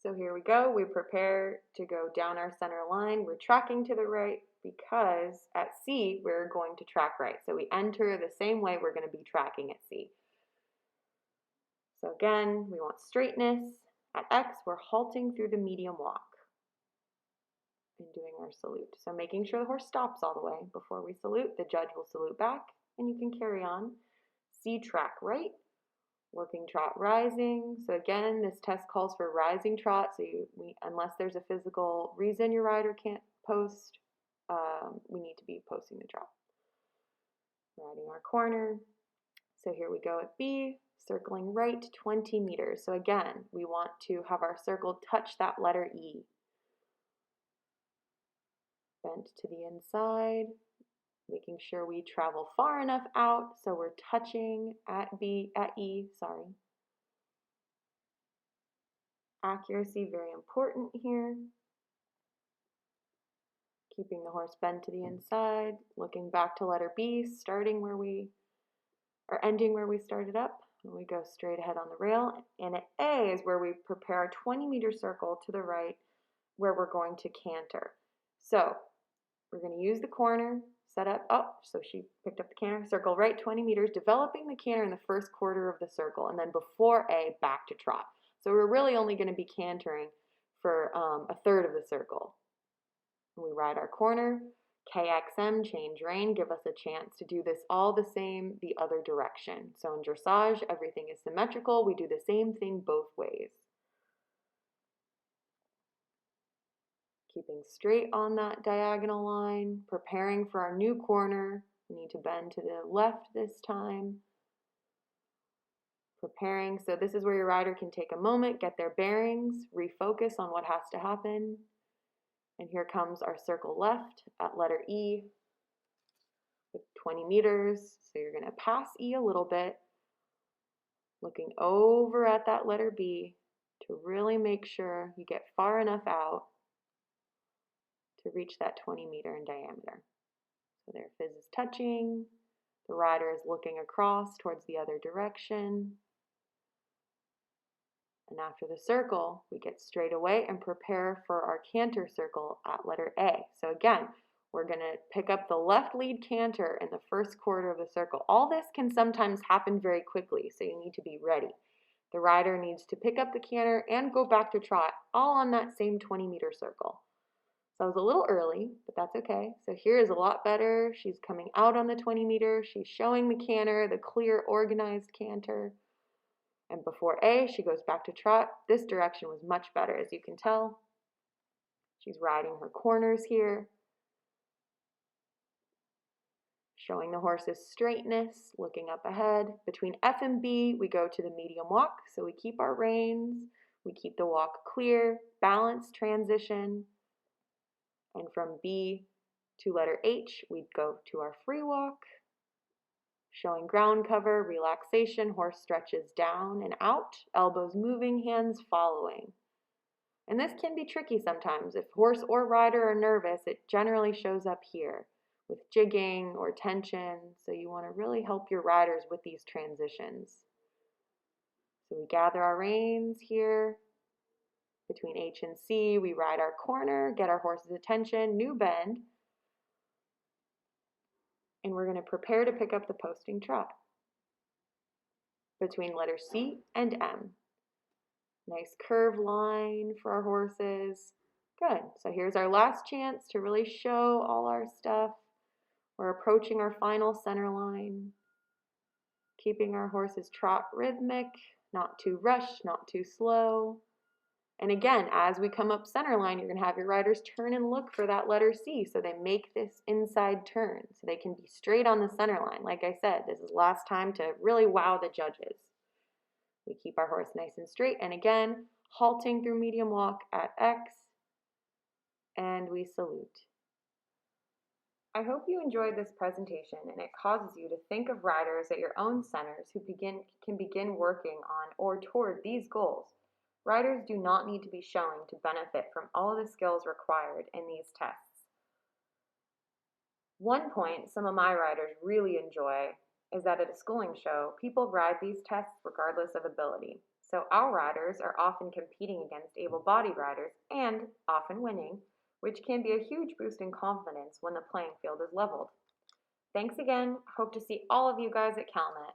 So here we go. We prepare to go down our center line. We're tracking to the right because at C, we're going to track right. So we enter the same way we're going to be tracking at C. So again, we want straightness. At X, we're halting through the medium walk and doing our salute. So making sure the horse stops all the way before we salute. The judge will salute back, and you can carry on. C, track right. Working trot rising. So again, this test calls for rising trot. So unless there's a physical reason your rider can't post, we need to be posting the trot. Riding our corner. So here we go at B, circling right 20 meters. So again, we want to have our circle touch that letter E. Bend to the inside, making sure we travel far enough out so we're touching at E. Accuracy, very important here. Keeping the horse bent to the inside, looking back to letter B, ending where we started up. And we go straight ahead on the rail. And at A is where we prepare a 20-meter circle to the right where we're going to canter. So we're going to use the corner, set up, so she picked up the canter, circle right 20 meters, developing the canter in the first quarter of the circle, and then before A, back to trot. So we're really only going to be cantering for a third of the circle. We ride our corner, KXM, change rein, give us a chance to do this all the same the other direction. So in dressage, everything is symmetrical. We do the same thing both ways. Keeping straight on that diagonal line, preparing for our new corner. We need to bend to the left this time. Preparing, so this is where your rider can take a moment, get their bearings, refocus on what has to happen. And here comes our circle left at letter E with 20 meters. So you're going to pass E a little bit, looking over at that letter B to really make sure you get far enough out to reach that 20 meter in diameter. So their fizz is touching. The rider is looking across towards the other direction. And after the circle, we get straight away and prepare for our canter circle at letter A. So again, we're going to pick up the left lead canter in the first quarter of the circle. All this can sometimes happen very quickly, so you need to be ready. The rider needs to pick up the canter and go back to trot, all on that same 20-meter circle. So I was a little early, but that's okay. So here is a lot better. She's coming out on the 20-meter. She's showing the canter, the clear, organized canter. And before A, she goes back to trot. This direction was much better, as you can tell. She's riding her corners here, showing the horse's straightness, looking up ahead. Between F and B, we go to the medium walk, so we keep our reins, we keep the walk clear, balanced transition. And from B to letter H, we'd go to our free walk, showing ground cover, relaxation, horse stretches down and out, elbows moving, hands following. And this can be tricky sometimes. If horse or rider are nervous, it generally shows up here with jigging or tension. So you want to really help your riders with these transitions. So we gather our reins here. Between H and C, we ride our corner, get our horse's attention, new bend. And we're going to prepare to pick up the posting trot between letter C and M. Nice curved line for our horses. Good. So here's our last chance to really show all our stuff. We're approaching our final center line, keeping our horses trot rhythmic, not too rushed, not too slow. And again, as we come up center line, you're going to have your riders turn and look for that letter C so they make this inside turn so they can be straight on the center line. Like I said, this is last time to really wow the judges. We keep our horse nice and straight, and again, halting through medium walk at X, and we salute. I hope you enjoyed this presentation and it causes you to think of riders at your own centers who can begin working on or toward these goals. Riders do not need to be showing to benefit from all the skills required in these tests. One point some of my riders really enjoy is that at a schooling show, people ride these tests regardless of ability. So our riders are often competing against able-bodied riders and often winning, which can be a huge boost in confidence when the playing field is leveled. Thanks again. Hope to see all of you guys at Calmet.